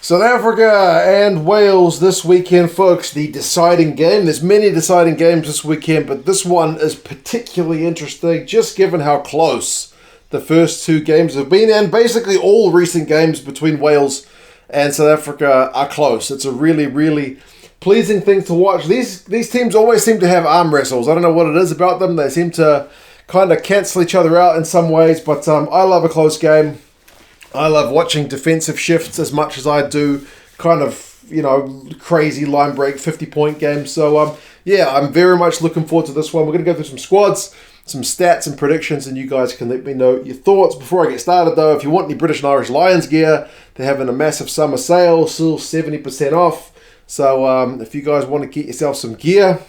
South Africa and Wales this weekend, folks. The deciding game. There's many deciding games this weekend, but this one is particularly interesting, just given how close the first two games have been, and basically all recent games between Wales and South Africa are close. It's a really, really pleasing thing to watch. These teams always seem to have arm wrestles. I don't know what it is about them. They seem to kind of cancel each other out in some ways, but I love a close game. I love watching defensive shifts as much as I do kind of, crazy line break 50-point games. So, I'm very much looking forward to this one. We're going to go through some squads, some stats and predictions, and you guys can let me know your thoughts. Before I get started, though, if you want any British and Irish Lions gear, they're having a massive summer sale, still 70% off. So, if you guys want to get yourself some gear,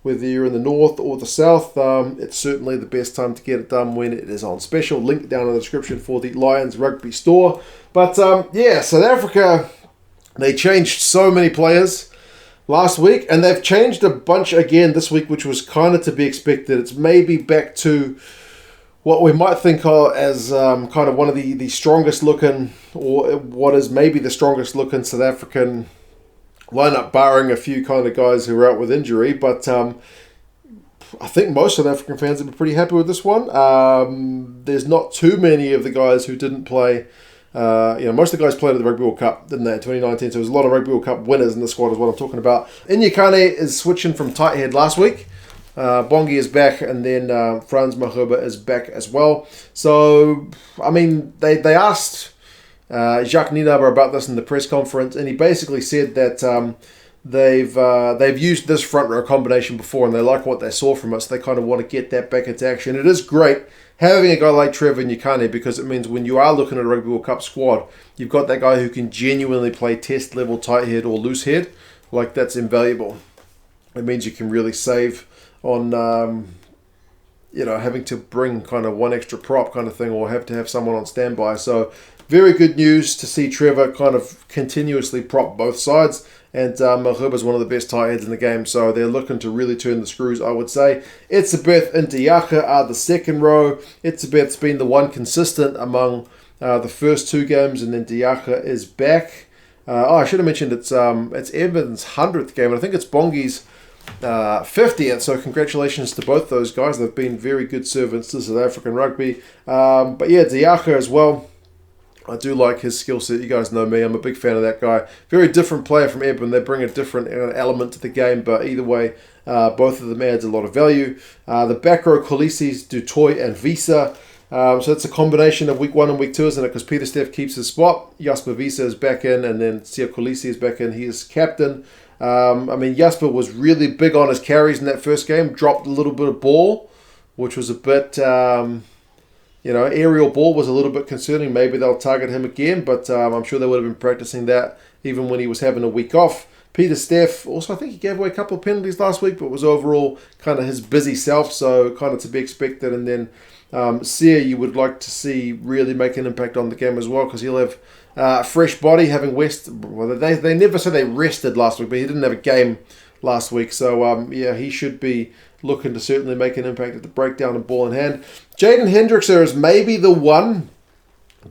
whether you're in the north or the south, it's certainly the best time to get it done when it is on special. Link down in the description for the Lions Rugby store. But South Africa, they changed so many players last week, and they've changed a bunch again this week, which was kind of to be expected. It's maybe back to what we might think of as kind of one of the strongest looking, or what is maybe the strongest looking South African lineup, barring a few kind of guys who are out with injury. But I think most South African fans have been pretty happy with this one. There's not too many of the guys who didn't play. Most of the guys played at the Rugby World Cup, didn't they, in 2019? So there's a lot of Rugby World Cup winners in the squad is what I'm talking about. Nyakane is switching from tight head last week. Bongi is back, and then Frans Malherbe is back as well. So, I mean, they asked Jacques Nienaber about this in the press conference, and he basically said that they've used this front row combination before, and they like what they saw from us. They kind of want to get that back into action. It is great having a guy like Trevor and Nyakane, because it means when you are looking at a Rugby World Cup squad, you've got that guy who can genuinely play test level tight head or loose head. Like, that's invaluable. It means you can really save on having to bring kind of one extra prop kind of thing, or have to have someone on standby. So very good news to see Trevor kind of continuously prop both sides. And Malherbe is one of the best tight heads in the game. So they're looking to really turn the screws, I would say. Etzebeth and Jager are the second row. Etzebeth's been the one consistent among the first two games. And then Jager is back. I should have mentioned it's Eben's 100th game. And I think it's Bongi's 50th. So congratulations to both those guys. They've been very good servants to South African rugby. Jager as well. I do like his skill set. You guys know me. I'm a big fan of that guy. Very different player from Eben. They bring a different element to the game, but either way, both of them adds a lot of value. The back row, Kolisi do Toit and Wiese. So it's a combination of week 1 and week 2, isn't it? Because Pieter-Steph keeps his spot. Jasper Wiese is back in, and then Kolisi is back in. He is captain. Jasper was really big on his carries in that first game. Dropped a little bit of ball, which was a bit... aerial ball was a little bit concerning. Maybe they'll target him again, but I'm sure they would have been practicing that even when he was having a week off. Pieter-Steph, also I think he gave away a couple of penalties last week, but was overall kind of his busy self, so kind of to be expected. And then Sear, you would like to see really make an impact on the game as well, because he'll have a fresh body, having they never say they rested last week, but he didn't have a game last week. So, he should be looking to certainly make an impact at the breakdown and ball in hand. Jaden Hendrikse is maybe the one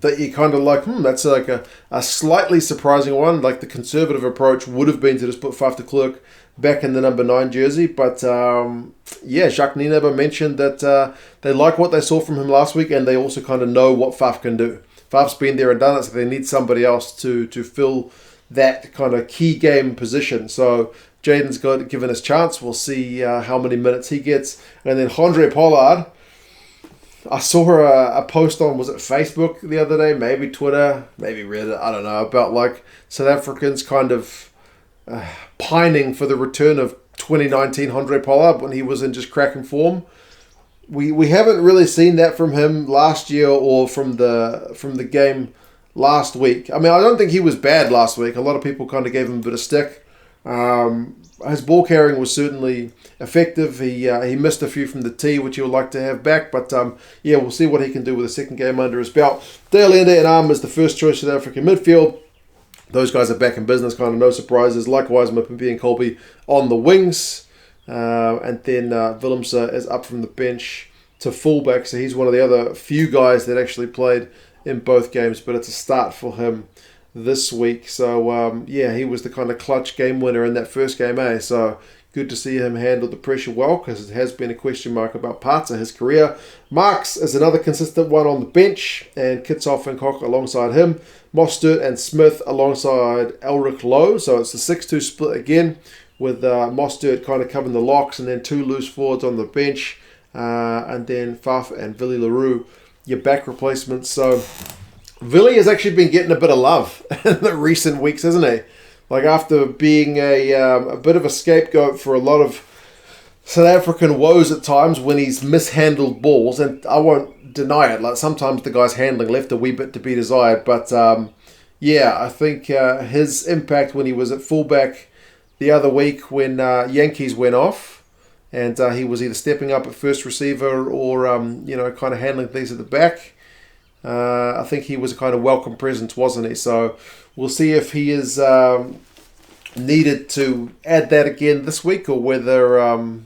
that you kind of like, that's like a slightly surprising one. Like, the conservative approach would have been to just put Faf de Klerk back in the number 9 jersey. But, Jacques Nienaber mentioned that they like what they saw from him last week, and they also kind of know what Faf can do. Faf's been there and done it, so they need somebody else to fill that kind of key game position. So Jaden's given his chance. We'll see how many minutes he gets. And then Handre Pollard, I saw a post on, was it Facebook the other day, maybe Twitter, maybe Reddit, I don't know, about like South Africans kind of pining for the return of 2019 Handre Pollard when he was in just cracking form. We haven't really seen that from him last year or from the game last week. I don't think he was bad last week. A lot of people kind of gave him a bit of stick. His ball carrying was certainly effective. He missed a few from the tee, which he would like to have back. But we'll see what he can do with a second game under his belt. Allende and is the first choice South African midfield. Those guys are back in business, kind of no surprises. Likewise, Mapimpi and Kolbe on the wings. And then Willemse is up from the bench to fullback. So he's one of the other few guys that actually played in both games, but it's a start for him this week. So, he was the kind of clutch game winner in that first game, eh? So, good to see him handle the pressure well, because it has been a question mark about parts of his career. Marx is another consistent one on the bench, and Kitshoff and Koch alongside him. Mostert and Smith alongside Elric Lowe. So it's a 6-2 split again, with Mostert kind of covering the locks, and then two loose forwards on the bench, and then Faf and Villy LaRue, your back replacements. So Villy has actually been getting a bit of love in the recent weeks, hasn't he? Like, after being a bit of a scapegoat for a lot of South African woes at times when he's mishandled balls, and I won't deny it, like sometimes the guy's handling left a wee bit to be desired, but I think his impact when he was at fullback the other week when Yankees went off, and he was either stepping up at first receiver or kind of handling things at the back, I think he was a kind of welcome presence, wasn't he? So we'll see if he is needed to add that again this week, or whether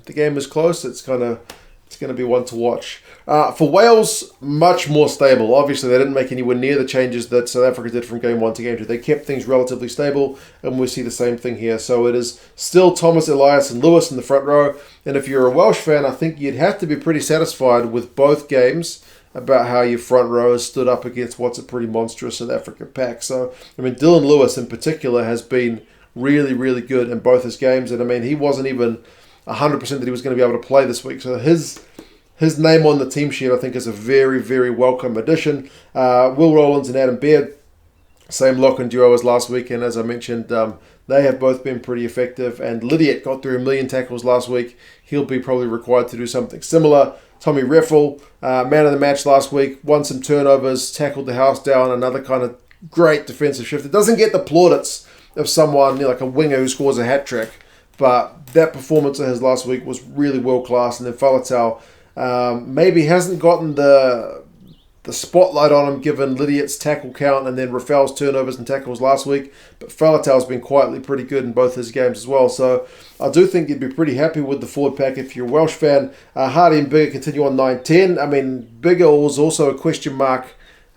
the game is close. It's going to be one to watch. For Wales, much more stable. Obviously, they didn't make anywhere near the changes that South Africa did from game 1 to game 2. They kept things relatively stable, and we see the same thing here. So it is still Thomas, Elias, and Lewis in the front row. And if you're a Welsh fan, I think you'd have to be pretty satisfied with both games about how your front row has stood up against what's a pretty monstrous South African pack. So, I mean, Dylan Lewis in particular has been really, really good in both his games. And, I mean, he wasn't even 100% that he was going to be able to play this week. So his name on the team sheet, I think, is a very, very welcome addition. Will Rowlands and Adam Baird, same lock and duo as last week. And as I mentioned, they have both been pretty effective. And Lydiate got through 1 million tackles last week. He'll be probably required to do something similar. Tommy Reffel, man of the match last week, won some turnovers, tackled the house down, another kind of great defensive shift. It doesn't get the plaudits of someone like a winger who scores a hat-trick, but that performance of his last week was really world-class. And then Faletau maybe hasn't gotten the spotlight on him given Lydiate's tackle count and then Rafael's turnovers and tackles last week, but Faletau's been quietly pretty good in both his games as well. So I do think you'd be pretty happy with the forward pack if you're a Welsh fan. Hardy and Bigger continue on 9-10. I mean, Bigger was also a question mark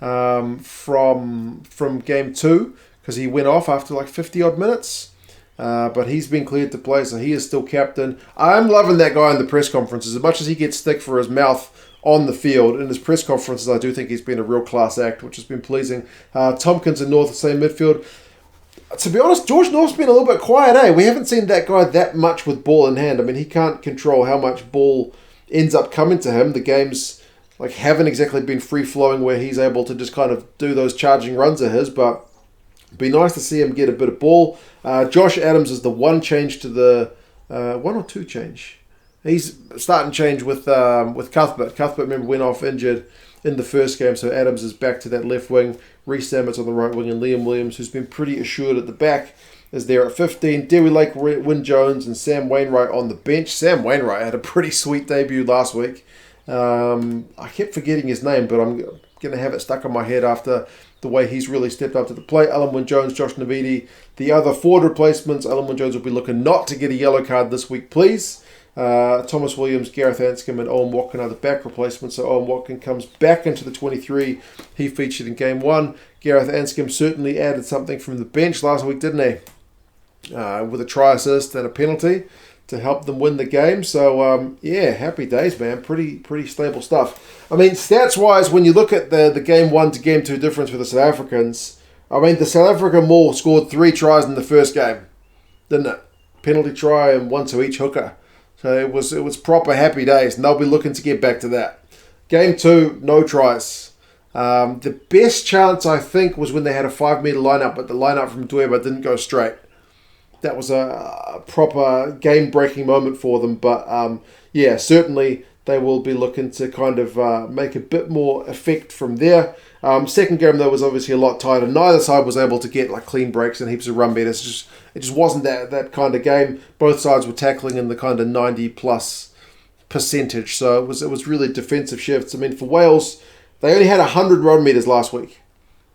from game 2 because he went off after like 50-odd minutes. But he's been cleared to play, so he is still captain. I'm loving that guy in the press conferences. As much as he gets stick for his mouth on the field, in his press conferences, I do think he's been a real class act, which has been pleasing. Tompkins and North, the same midfield. To be honest, George North's been a little bit quiet, eh? We haven't seen that guy that much with ball in hand. I mean, he can't control how much ball ends up coming to him. The games haven't exactly been free-flowing where he's able to just kind of do those charging runs of his, but it'd be nice to see him get a bit of ball. Josh Adams is the one change to the... one or two change? He's starting change with Cuthbert. Cuthbert, remember, went off injured in the first game, so Adams is back to that left wing. Rees-Zammit's on the right wing, and Liam Williams, who's been pretty assured at the back, is there at 15. Dewey Lake, Wyn Jones, and Sam Wainwright on the bench. Sam Wainwright had a pretty sweet debut last week. I kept forgetting his name, but I'm going to have it stuck on my head after the way he's really stepped up to the plate. Alan Wyn-Jones, Josh Navidi. The other forward replacements, Alan Wyn-Jones will be looking not to get a yellow card this week, please. Thomas Williams, Gareth Anscombe, and Owen Watkin are the back replacements. So Owen Watkin comes back into the 23. He featured in game 1. Gareth Anscombe certainly added something from the bench last week, didn't he? With a try assist and a penalty to help them win the game. So, happy days, man. Pretty stable stuff. I mean, stats-wise, when you look at the game 1 to game 2 difference for the South Africans, I mean, the South African Maul scored 3 tries in the first game, didn't it? Penalty try and 1 to each hooker. So it was proper happy days, and they'll be looking to get back to that. Game 2, no tries. The best chance, I think, was when they had a 5-metre lineup, but the lineup from Dweba didn't go straight. That was a proper game-breaking moment for them. But, certainly they will be looking to kind of make a bit more effect from there. Second game, though, was obviously a lot tighter. Neither side was able to get clean breaks and heaps of run beaters. It just wasn't that kind of game. Both sides were tackling in the kind of 90+ percentage. So it was really defensive shifts. I mean, for Wales, they only had 100 run meters last week,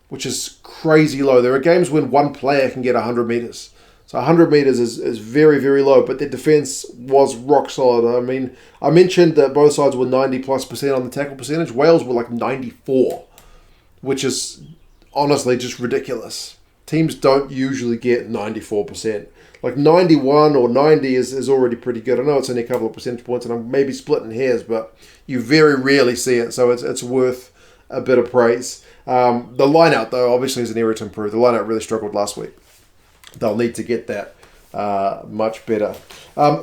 which is crazy low. There are games when one player can get 100 meters. So 100 meters is very, very low, but their defense was rock solid. I mean, I mentioned that both sides were 90+% on the tackle percentage. Wales were 94, which is honestly just ridiculous. Teams don't usually get 94%. Like 91 or 90 is already pretty good. I know it's only a couple of percentage points and I'm maybe splitting hairs, but you very rarely see it, so it's worth a bit of praise. The line-out, though, obviously is an area to improve. The line-out really struggled last week. They'll need to get that much better.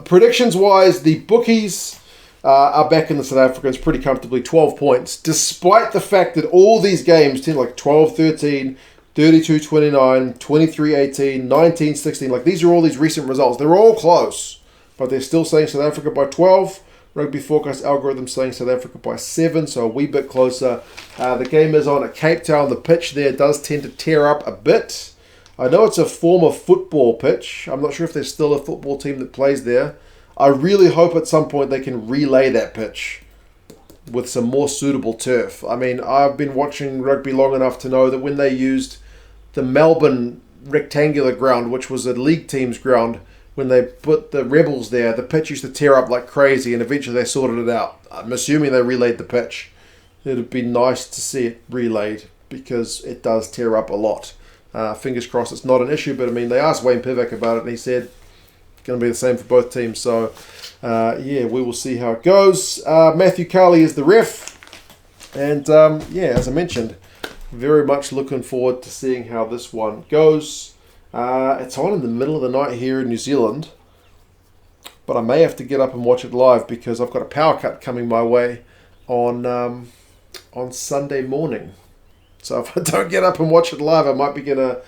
Predictions-wise, the bookies are back in the South Africans pretty comfortably, 12 points, despite the fact that all these games tend like 12-13, 32-29, 23-18, 19-16. Like, these are all these recent results. They're all close, but they're still saying South Africa by 12. Rugby Forecast algorithm saying South Africa by 7, so a wee bit closer. The game is on at Cape Town. The pitch there does tend to tear up a bit. I know it's a former football pitch. I'm not sure if there's still a football team that plays there. I really hope at some point they can relay that pitch with some more suitable turf. I mean, I've been watching rugby long enough to know that when they used the Melbourne rectangular ground, which was a league team's ground, when they put the Rebels there, the pitch used to tear up like crazy, and eventually they sorted it out. I'm assuming they relayed the pitch. It would be nice to see it relayed because it does tear up a lot. Fingers crossed it's not an issue, but I mean, they asked Wayne Pivac about it, and he said it's going to be the same for both teams. So, yeah, we will see how it goes. Matthew Carley is the ref, and yeah, as I mentioned, very much looking forward to seeing how this one goes. It's on in the middle of the night here in New Zealand, but I may have to get up and watch it live because I've got a power cut coming my way on Sunday morning. So if I don't get up and watch it live, I might be going to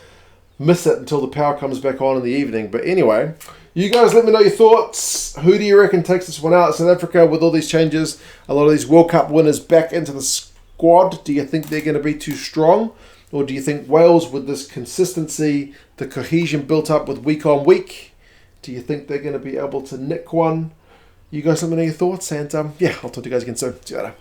miss it until the power comes back on in the evening. But anyway, you guys let me know your thoughts. Who do you reckon takes this one out? South Africa, with all these changes, a lot of these World Cup winners back into the squad. Do you think they're going to be too strong? Or do you think Wales, with this consistency, the cohesion built up with week on week, do you think they're going to be able to nick one? You guys let me know your thoughts, and yeah, I'll talk to you guys again soon. See you later.